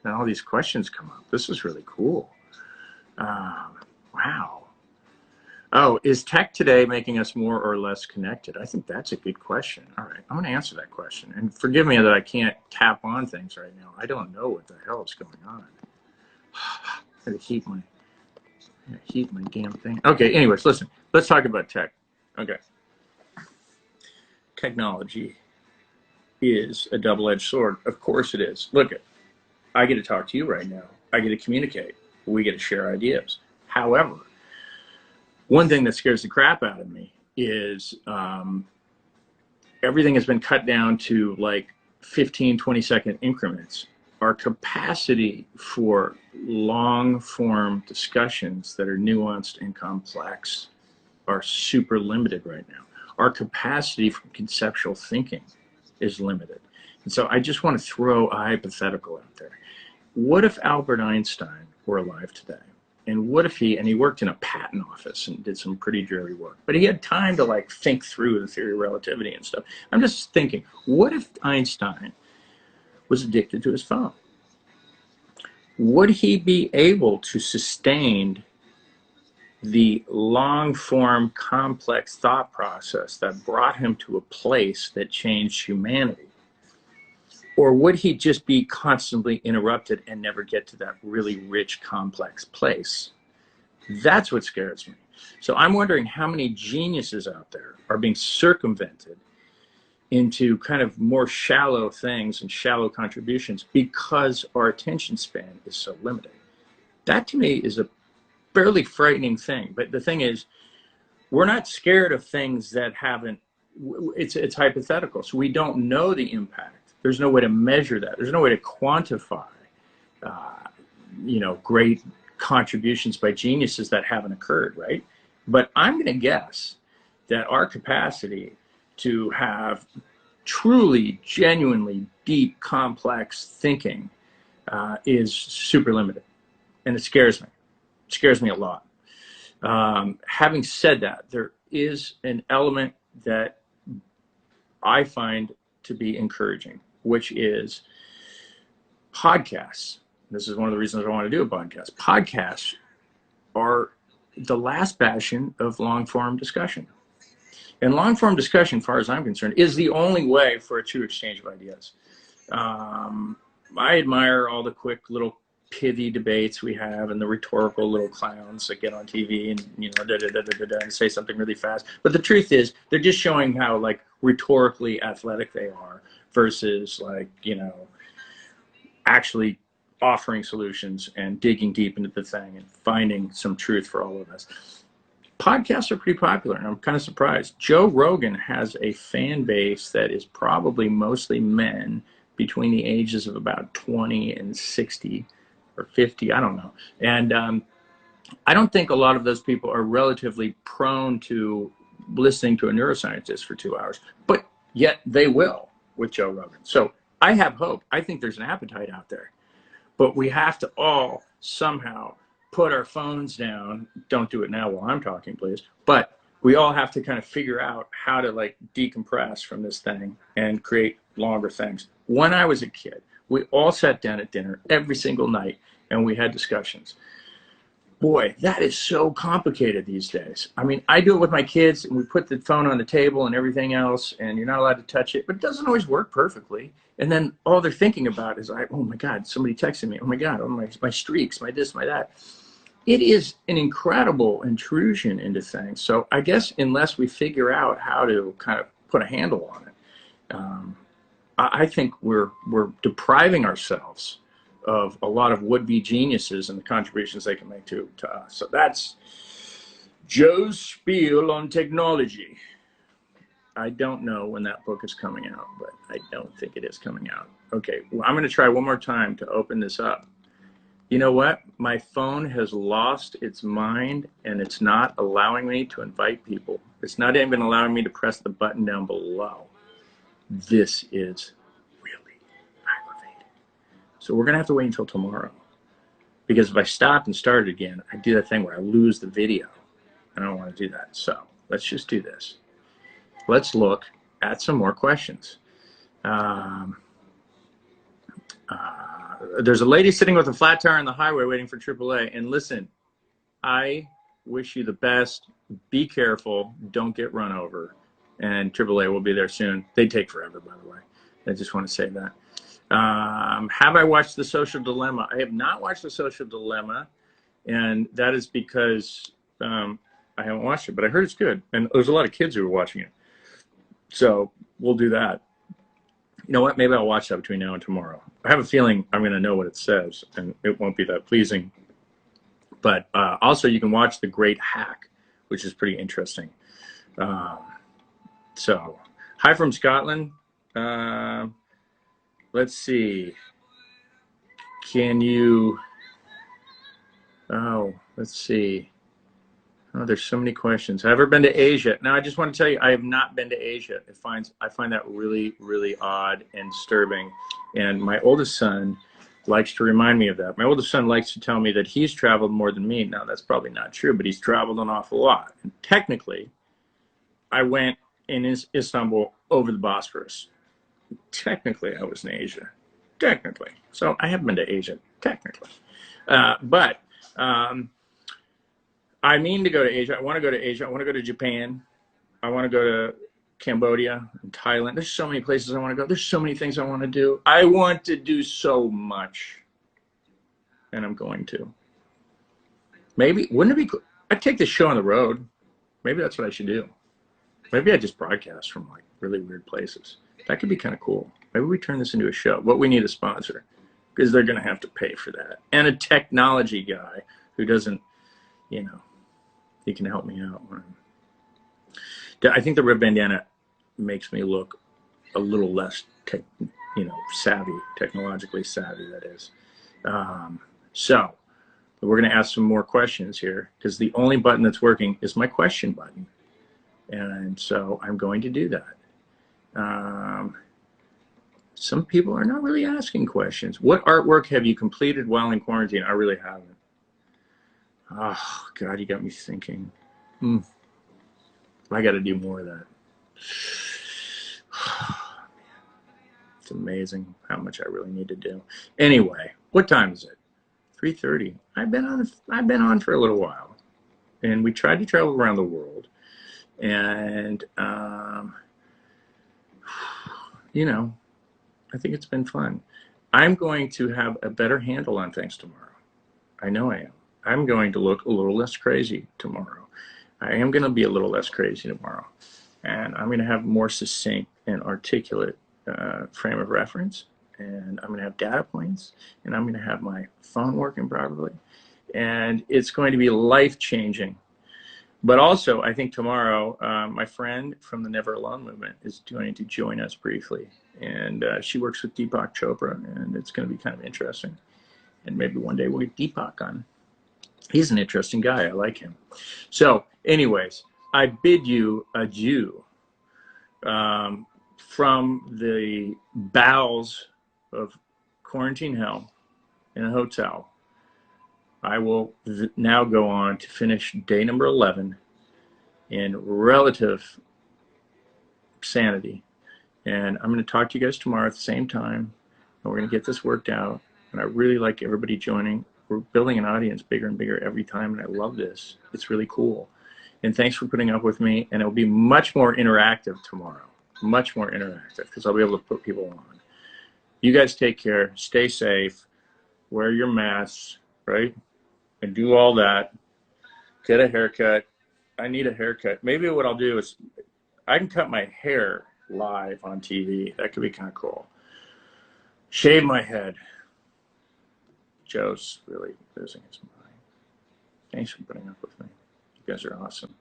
and all these questions come up. This is really cool. Wow. Oh, is tech today making us more or less connected? I think that's a good question. All right, I'm going to answer that question. And forgive me that I can't tap on things right now. I don't know what the hell is going on. I gotta heat my damn thing. Okay, anyways, listen. Let's talk about tech. Okay. Technology is a double-edged sword. Of course it is. Look, I get to talk to you right now. I get to communicate. We get to share ideas. However, one thing that scares the crap out of me is everything has been cut down to like 15, 20-second increments. Our capacity for long-form discussions that are nuanced and complex are super limited right now. Our capacity for conceptual thinking is limited. And so I just want to throw a hypothetical out there. What if Albert Einstein were alive today? And what if he worked in a patent office and did some pretty dreary work, but he had time to like think through the theory of relativity and stuff. I'm just thinking, what if Einstein was addicted to his phone? Would he be able to sustain the long-form, complex thought process that brought him to a place that changed humanity? Or would he just be constantly interrupted and never get to that really rich, complex place? That's what scares me. So I'm wondering how many geniuses out there are being circumvented into kind of more shallow things and shallow contributions because our attention span is so limited. That to me is a fairly frightening thing. But the thing is, we're not scared of things that haven't, it's hypothetical. So we don't know the impact. There's no way to measure that. There's no way to quantify, great contributions by geniuses that haven't occurred, right? But I'm going to guess that our capacity to have truly, genuinely deep, complex thinking is super limited. And it scares me. It scares me a lot. Having said that, there is an element that I find to be encouraging, which is podcasts. This is one of the reasons I want to do a podcast. Podcasts are the last bastion of long-form discussion. And long-form discussion, as far as I'm concerned, is the only way for a true exchange of ideas. I admire all the quick little pithy debates we have and the rhetorical little clowns that get on TV and and say something really fast. But the truth is, they're just showing how like rhetorically athletic they are versus like, actually offering solutions and digging deep into the thing and finding some truth for all of us. Podcasts are pretty popular, and I'm kind of surprised. Joe Rogan has a fan base that is probably mostly men between the ages of about 20 and 60 or 50, I don't know. And I don't think a lot of those people are relatively prone to listening to a neuroscientist for 2 hours, but yet they will with Joe Rogan. So I have hope. I think there's an appetite out there, but we have to all somehow put our phones down. Don't do it now while I'm talking, please. But we all have to kind of figure out how to like decompress from this thing and create longer things. When I was a kid, we all sat down at dinner every single night and we had discussions. Boy, that is so complicated these days. I mean, I do it with my kids and we put the phone on the table and everything else and you're not allowed to touch it, but it doesn't always work perfectly. And then all they're thinking about is like, oh my God, somebody texted me. Oh my God, oh my streaks, my this, my that. It is an incredible intrusion into things. So I guess unless we figure out how to kind of put a handle on it, I think we're depriving ourselves of a lot of would-be geniuses and the contributions they can make to us. So that's Joe's spiel on technology. I don't know when that book is coming out, but I don't think it is coming out. Okay, well, I'm going to try one more time to open this up. You know what? My phone has lost its mind and it's not allowing me to invite people. It's not even allowing me to press the button down below. This is really aggravating. So we're going to have to wait until tomorrow. Because if I stop and start it again, I do that thing where I lose the video. I don't want to do that. So let's just do this. Let's look at some more questions. There's a lady sitting with a flat tire on the highway waiting for AAA. And listen, I wish you the best. Be careful. Don't get run over. And AAA will be there soon. They take forever, by the way. I just want to say that. Have I watched The Social Dilemma? I have not watched The Social Dilemma, and that is because I haven't watched it, but I heard it's good. And there's a lot of kids who are watching it. So we'll do that. You know what? Maybe I'll watch that between now and tomorrow. I have a feeling I'm going to know what it says, and it won't be that pleasing. But also, you can watch The Great Hack, which is pretty interesting. So, hi from Scotland. Let's see. Can you... Oh, let's see. Oh, there's so many questions. Have I ever been to Asia? Now, I just want to tell you, I have not been to Asia. I find that really, really odd and disturbing. And my oldest son likes to remind me of that. My oldest son likes to tell me that he's traveled more than me. Now, that's probably not true, but he's traveled an awful lot. And technically, I went in Istanbul over the Bosphorus. Technically, I was in Asia. Technically. So I have been to Asia, technically. But I mean to go to Asia. I want to go to Asia. I want to go to Japan. I want to go to Cambodia and Thailand. There's so many places I want to go. There's so many things I want to do. I want to do so much. And I'm going to. Maybe, wouldn't it be cool? I'd take this show on the road. Maybe that's what I should do. Maybe I just broadcast from like really weird places. That could be kind of cool. Maybe we turn this into a show. But we need a sponsor because they're going to have to pay for that. And a technology guy who doesn't, you know, he can help me out. I think the red bandana makes me look a little less, savvy, technologically savvy, that is. So we're going to ask some more questions here because the only button that's working is my question button. And so I'm going to do that. Some people are not really asking questions. What artwork have you completed while in quarantine? I really haven't. Oh, God, you got me thinking. I got to do more of that. It's amazing how much I really need to do. Anyway, what time is it? 3:30. I've been on for a little while, and we tried to travel around the world, and I think it's been fun. I'm going to have a better handle on things tomorrow. I know I am. I'm going to look a little less crazy tomorrow. I am going to be a little less crazy tomorrow. And I'm going to have more succinct and articulate frame of reference. And I'm going to have data points. And I'm going to have my phone working properly. And it's going to be life-changing. But also, I think tomorrow, my friend from the Never Alone movement is going to join us briefly. And she works with Deepak Chopra. And it's going to be kind of interesting. And maybe one day we'll get Deepak on. He's an interesting guy. I like him. So, anyways, I bid you adieu from the bowels of quarantine hell in a hotel. I will now go on to finish day number 11 in relative sanity. And I'm going to talk to you guys tomorrow at the same time. And we're going to get this worked out. And I really like everybody joining. We're building an audience bigger and bigger every time, and I love this. It's really cool. And thanks for putting up with me, and it'll be much more interactive tomorrow. Much more interactive, because I'll be able to put people on. You guys take care. Stay safe. Wear your masks, right? And do all that. Get a haircut. I need a haircut. Maybe what I'll do is I can cut my hair live on TV. That could be kind of cool. Shave my head. Joe's really losing his mind. Thanks for putting up with me. You guys are awesome.